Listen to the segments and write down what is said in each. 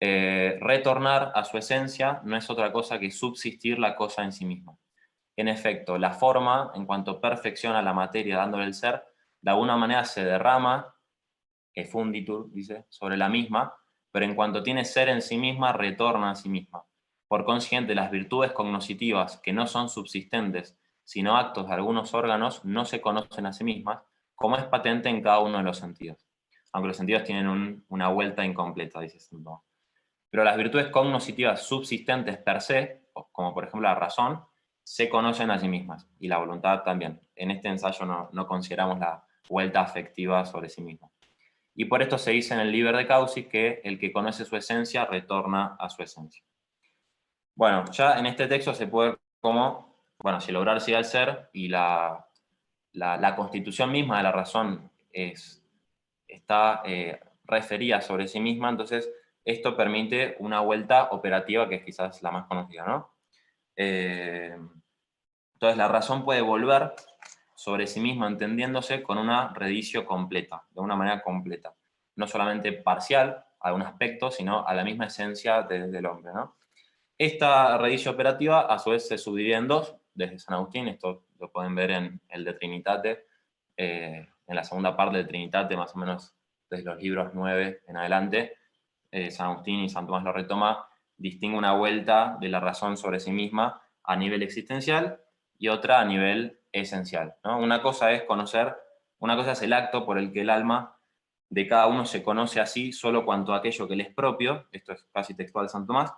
retornar a su esencia no es otra cosa que subsistir la cosa en sí misma. En efecto, la forma, en cuanto perfecciona la materia dándole el ser, de alguna manera se derrama, funditur, dice, sobre la misma, pero en cuanto tiene ser en sí misma, retorna a sí misma. Por consiguiente, las virtudes cognoscitivas, que no son subsistentes, sino actos de algunos órganos, no se conocen a sí mismas, como es patente en cada uno de los sentidos. Aunque los sentidos tienen una vuelta incompleta, dice Santo Tomás. Pero las virtudes cognoscitivas subsistentes per se, como por ejemplo la razón, se conocen a sí mismas, y la voluntad también. En este ensayo no consideramos la vuelta afectiva sobre sí misma. Y por esto se dice en el Liber de Causis que el que conoce su esencia retorna a su esencia. Bueno, ya en este texto se puede ver cómo, bueno, si el obrar sigue al ser y la constitución misma de la razón está referida sobre sí misma, entonces esto permite una vuelta operativa que es quizás la más conocida, ¿no? Entonces la razón puede volver sobre sí misma entendiéndose con una redicio completa, de una manera completa. No solamente parcial a un aspecto, sino a la misma esencia del hombre, ¿no? Esta redicio operativa a su vez se subdivide en dos, desde San Agustín, esto lo pueden ver en el de Trinitate, en la segunda parte del Trinitate, más o menos desde los libros 9 en adelante, San Agustín y San Tomás lo retoma, distingue una vuelta de la razón sobre sí misma a nivel existencial y otra a nivel esencial, ¿no? Una cosa es conocer, una cosa es el acto por el que el alma de cada uno se conoce así solo cuanto aquello que le es propio, esto es casi textual de San Tomás,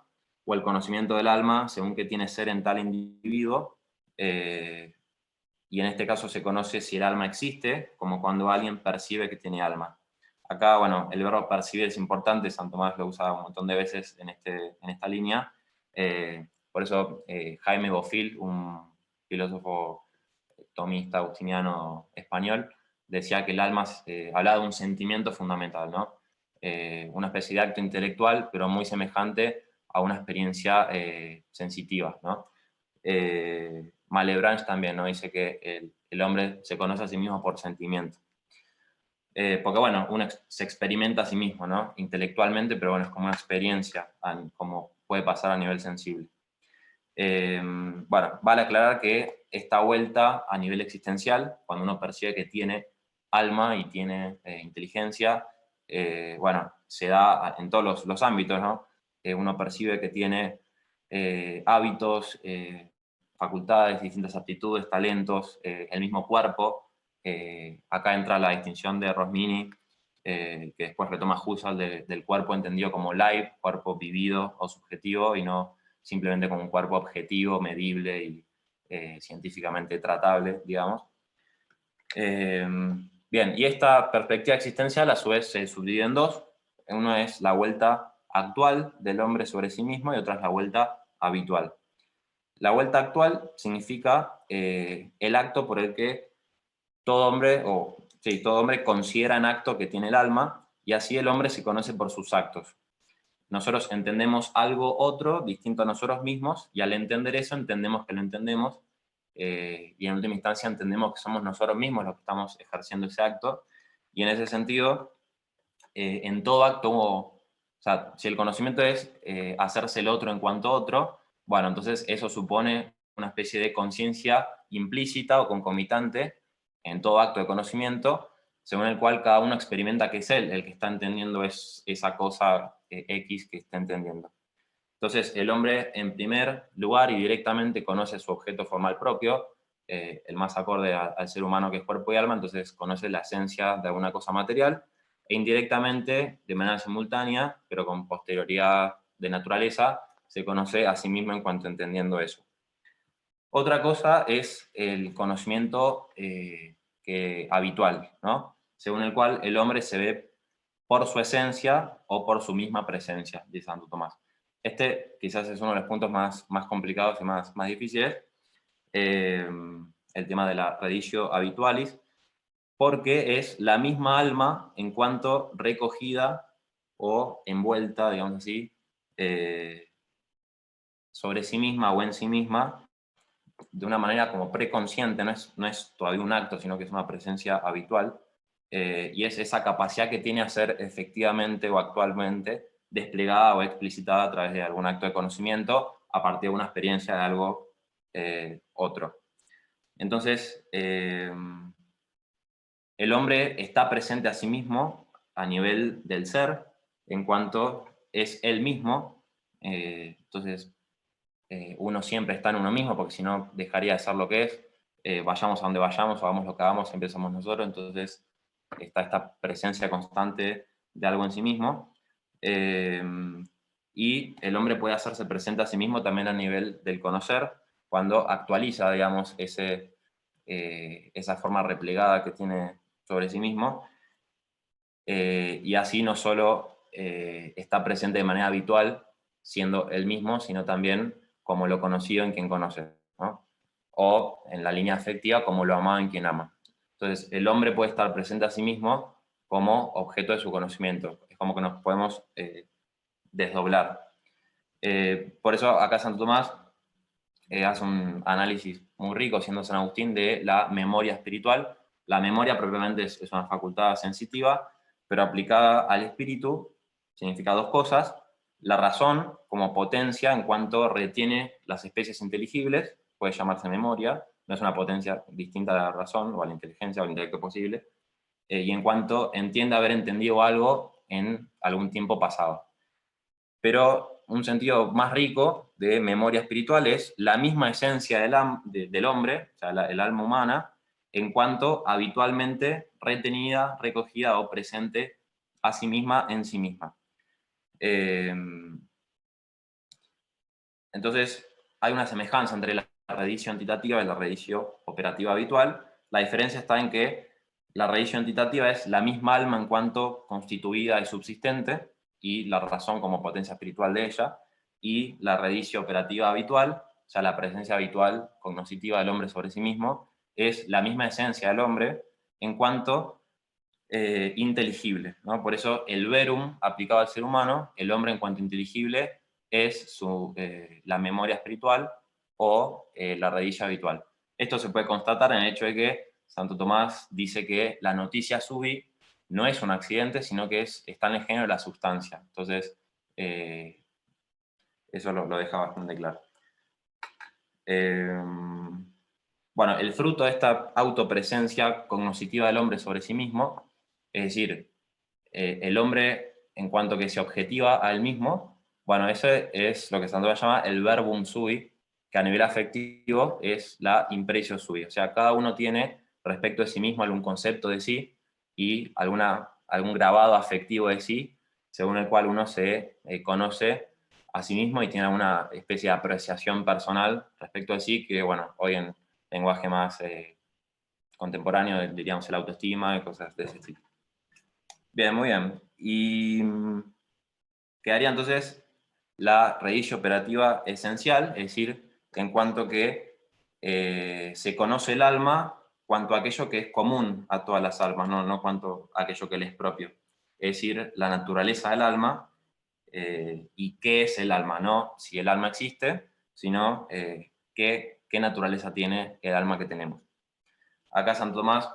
o el conocimiento del alma según que tiene ser en tal individuo, y en este caso se conoce si el alma existe, como cuando alguien percibe que tiene alma. Acá, bueno, el verbo percibir es importante, San Tomás lo usa un montón de veces en esta línea. Por eso Jaime Bofill, un filósofo tomista agustiniano español, decía que el alma hablaba de un sentimiento fundamental, ¿no? Una especie de acto intelectual, pero muy semejante a una experiencia sensitiva, ¿no? Malebranche también, ¿no? Dice que el hombre se conoce a sí mismo por sentimiento. Porque, bueno, uno se experimenta a sí mismo, ¿no? Intelectualmente, pero bueno, es como una experiencia, como puede pasar a nivel sensible. Bueno, vale aclarar que esta vuelta a nivel existencial, cuando uno percibe que tiene alma y tiene inteligencia, bueno, se da en todos los ámbitos, ¿no? Uno percibe que tiene hábitos, facultades, distintas aptitudes, talentos, el mismo cuerpo. Acá entra la distinción de Rosmini, que después retoma Husserl del cuerpo entendido como live, cuerpo vivido o subjetivo, y no simplemente como un cuerpo objetivo, medible y científicamente tratable, digamos. Bien, y esta perspectiva existencial a su vez se subdivide en dos. Uno es la vuelta actual del hombre sobre sí mismo y otra es la vuelta habitual. La vuelta actual significa el acto por el que todo hombre, todo hombre considera en acto que tiene el alma, y así el hombre se conoce por sus actos. Nosotros entendemos algo otro distinto a nosotros mismos, y al entender eso entendemos que lo entendemos, y en última instancia entendemos que somos nosotros mismos los que estamos ejerciendo ese acto, y en ese sentido, en todo acto, o sea, si el conocimiento es hacerse el otro en cuanto a otro, bueno, entonces eso supone una especie de conciencia implícita o concomitante en todo acto de conocimiento, según el cual cada uno experimenta que es él el que está entendiendo esa cosa X que está entendiendo. Entonces, el hombre, en primer lugar y directamente, conoce su objeto formal propio, el más acorde al ser humano que es cuerpo y alma, entonces conoce la esencia de alguna cosa material, e indirectamente, de manera simultánea, pero con posterioridad de naturaleza, se conoce a sí mismo en cuanto entendiendo eso. Otra cosa es el conocimiento habitual, ¿no? Según el cual el hombre se ve por su esencia o por su misma presencia, dice Santo Tomás. Este quizás es uno de los puntos más complicados y más difíciles, el tema de la reditio habitualis, porque es la misma alma en cuanto recogida o envuelta, digamos así, sobre sí misma o en sí misma, de una manera como preconsciente, no es todavía un acto, sino que es una presencia habitual, y es esa capacidad que tiene a ser efectivamente o actualmente desplegada o explicitada a través de algún acto de conocimiento a partir de una experiencia de algo otro. Entonces, el hombre está presente a sí mismo a nivel del ser, en cuanto es él mismo. Entonces, uno siempre está en uno mismo, porque si no dejaría de ser lo que es. Vayamos a donde vayamos o hagamos lo que hagamos, siempre somos nosotros. Entonces, está esta presencia constante de algo en sí mismo. Y el hombre puede hacerse presente a sí mismo también a nivel del conocer, cuando actualiza, digamos, esa forma replegada que tiene sobre sí mismo, y así no solo está presente de manera habitual, siendo él mismo, sino también como lo conocido en quien conoce, ¿no? O en la línea afectiva, como lo amado en quien ama. Entonces, el hombre puede estar presente a sí mismo como objeto de su conocimiento. Es como que nos podemos desdoblar. Por eso acá Santo Tomás hace un análisis muy rico, siendo San Agustín, de la memoria espiritual. La memoria propiamente es una facultad sensitiva, pero aplicada al espíritu significa dos cosas. La razón como potencia en cuanto retiene las especies inteligibles, puede llamarse memoria, no es una potencia distinta a la razón o a la inteligencia o al intelecto posible, y en cuanto entiende haber entendido algo en algún tiempo pasado. Pero un sentido más rico de memoria espiritual es la misma esencia del hombre, o sea, el alma humana, en cuanto habitualmente retenida, recogida o presente a sí misma en sí misma. Entonces, hay una semejanza entre la redicio antitativa y la redicio operativa habitual. La diferencia está en que la redicio antitativa es la misma alma en cuanto constituida y subsistente, y la razón como potencia espiritual de ella, y la redicio operativa habitual, o sea, la presencia habitual cognoscitiva del hombre sobre sí mismo, es la misma esencia del hombre en cuanto inteligible, ¿no? Por eso el verum aplicado al ser humano, el hombre en cuanto inteligible, es la memoria espiritual o la redicha habitual. Esto se puede constatar en el hecho de que Santo Tomás dice que la noticia subi no es un accidente, sino que está en el género de la sustancia. Entonces, eso lo deja bastante claro. Bueno, el fruto de esta autopresencia cognoscitiva del hombre sobre sí mismo, es decir, el hombre en cuanto que se objetiva a él mismo, bueno, ese es lo que Santo Tomás llama el verbum sui, que a nivel afectivo es la impresio sui. O sea, cada uno tiene respecto de sí mismo algún concepto de sí y algún grabado afectivo de sí, según el cual uno se conoce a sí mismo y tiene una especie de apreciación personal respecto de sí, que, bueno, hoy en lenguaje más contemporáneo diríamos el autoestima y cosas de ese tipo. Bien, muy bien. Y quedaría entonces la redicio operativa esencial, es decir, en cuanto que se conoce el alma cuanto a aquello que es común a todas las almas, no cuanto a aquello que le es propio. Es decir, la naturaleza del alma y qué es el alma, no si el alma existe, sino qué naturaleza tiene el alma que tenemos. Acá Santo Tomás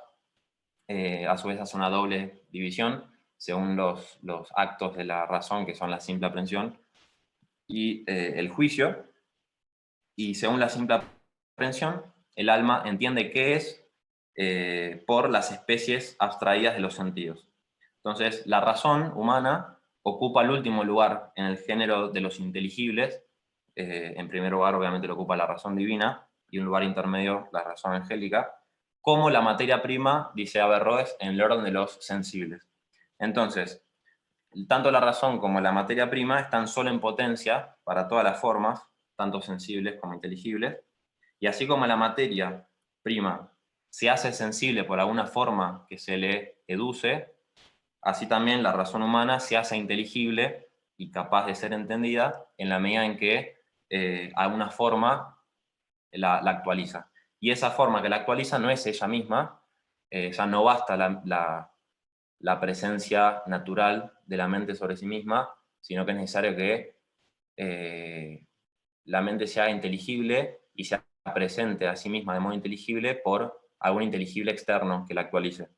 a su vez hace una doble división según los actos de la razón, que son la simple aprehensión y el juicio. Y según la simple aprehensión, el alma entiende qué es por las especies abstraídas de los sentidos. Entonces, la razón humana ocupa el último lugar en el género de los inteligibles. En primer lugar, obviamente, lo ocupa la razón divina, y un lugar intermedio, la razón angélica, como la materia prima, dice Averroes, en el orden de los sensibles. Entonces, tanto la razón como la materia prima están solo en potencia para todas las formas, tanto sensibles como inteligibles, y así como la materia prima se hace sensible por alguna forma que se le educe, así también la razón humana se hace inteligible y capaz de ser entendida en la medida en que alguna forma la actualiza. Y esa forma que la actualiza no es ella misma, ya no basta la presencia natural de la mente sobre sí misma, sino que es necesario que la mente sea inteligible y sea presente a sí misma de modo inteligible por algún inteligible externo que la actualice.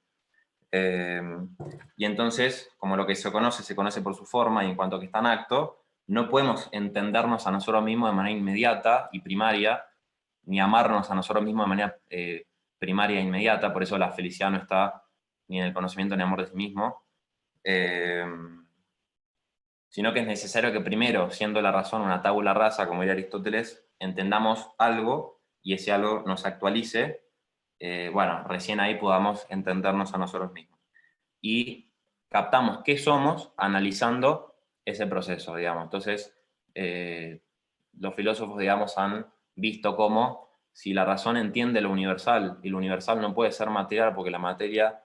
Y entonces, como lo que se conoce por su forma, y en cuanto que está en acto, no podemos entendernos a nosotros mismos de manera inmediata y primaria, ni amarnos a nosotros mismos de manera primaria e inmediata. Por eso la felicidad no está ni en el conocimiento ni en el amor de sí mismo, sino que es necesario que primero, siendo la razón una tabula rasa, como diría Aristóteles, entendamos algo y ese algo nos actualice. Bueno, recién ahí podamos entendernos a nosotros mismos. Y captamos qué somos analizando ese proceso, digamos. Entonces, los filósofos, digamos, han visto cómo si la razón entiende lo universal, y lo universal no puede ser material porque la materia,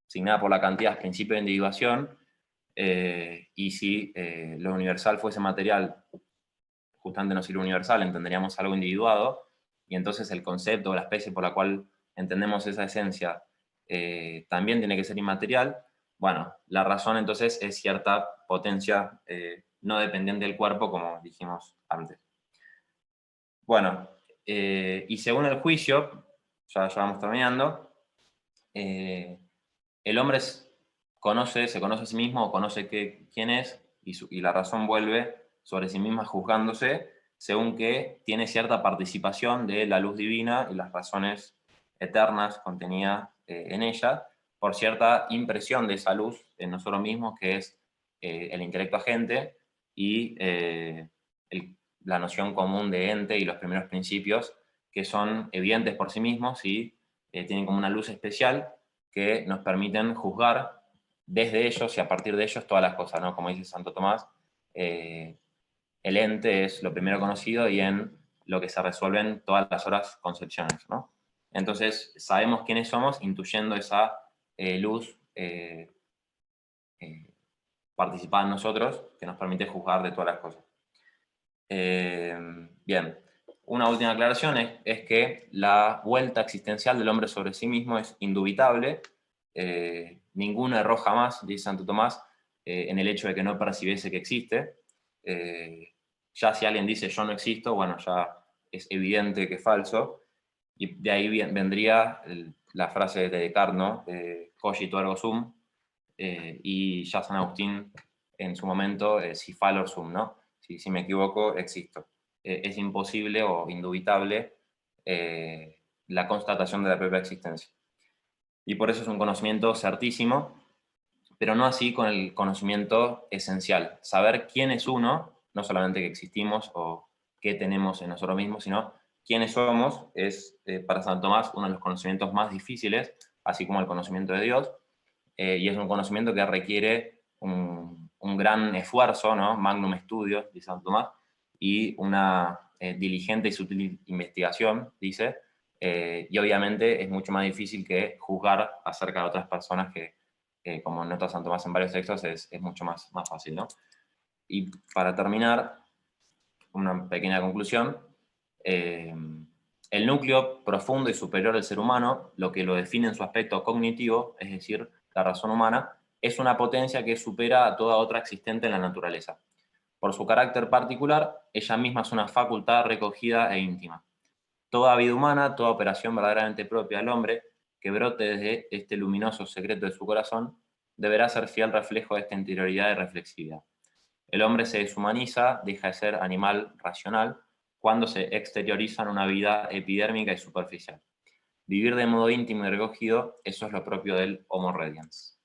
asignada por la cantidad, es principio de individuación, y si lo universal fuese material, justamente no sería universal, entenderíamos algo individuado, y entonces el concepto o la especie por la cual entendemos esa esencia también tiene que ser inmaterial. Bueno, la razón entonces es cierta potencia no dependiente del cuerpo, como dijimos antes. Bueno, y según el juicio, ya vamos terminando, el hombre se conoce a sí mismo, o conoce quién es, y la razón vuelve sobre sí misma juzgándose, según que tiene cierta participación de la luz divina y las razones eternas contenidas en ella, por cierta impresión de esa luz en nosotros mismos, que es el intelecto agente y la noción común de ente y los primeros principios, que son evidentes por sí mismos y tienen como una luz especial que nos permiten juzgar desde ellos y a partir de ellos todas las cosas, ¿no? Como dice Santo Tomás, el ente es lo primero conocido y en lo que se resuelven todas las otras concepciones, ¿no? Entonces, sabemos quiénes somos intuyendo esa luz participada en nosotros que nos permite juzgar de todas las cosas. Bien, una última aclaración es que la vuelta existencial del hombre sobre sí mismo es indubitable. Ningún error jamás, dice Santo Tomás, en el hecho de que no percibiese que existe. Ya si alguien dice yo no existo, bueno, ya es evidente que es falso. Y de ahí vendría la frase de Descartes, ¿no? Cogito ergo sum, y ya San Agustín en su momento, si falor sum, ¿no? Si me equivoco, existo. Es imposible o indubitable la constatación de la propia existencia. Y por eso es un conocimiento certísimo, pero no así con el conocimiento esencial. Saber quién es uno, no solamente que existimos o qué tenemos en nosotros mismos, sino quiénes somos, es para San Tomás uno de los conocimientos más difíciles, así como el conocimiento de Dios, y es un conocimiento que requiere un gran esfuerzo, ¿no? Magnum estudio, dice Santo Tomás, y una diligente y sutil investigación, dice, y obviamente es mucho más difícil que juzgar acerca de otras personas que, como nota Santo Tomás en varios textos, es mucho más fácil, ¿no? Y para terminar, una pequeña conclusión, el núcleo profundo y superior del ser humano, lo que lo define en su aspecto cognitivo, es decir, la razón humana, es una potencia que supera a toda otra existente en la naturaleza. Por su carácter particular, ella misma es una facultad recogida e íntima. Toda vida humana, toda operación verdaderamente propia del hombre, que brote desde este luminoso secreto de su corazón, deberá ser fiel reflejo de esta interioridad y reflexividad. El hombre se deshumaniza, deja de ser animal racional, cuando se exterioriza en una vida epidérmica y superficial. Vivir de modo íntimo y recogido, eso es lo propio del Homo Rediens.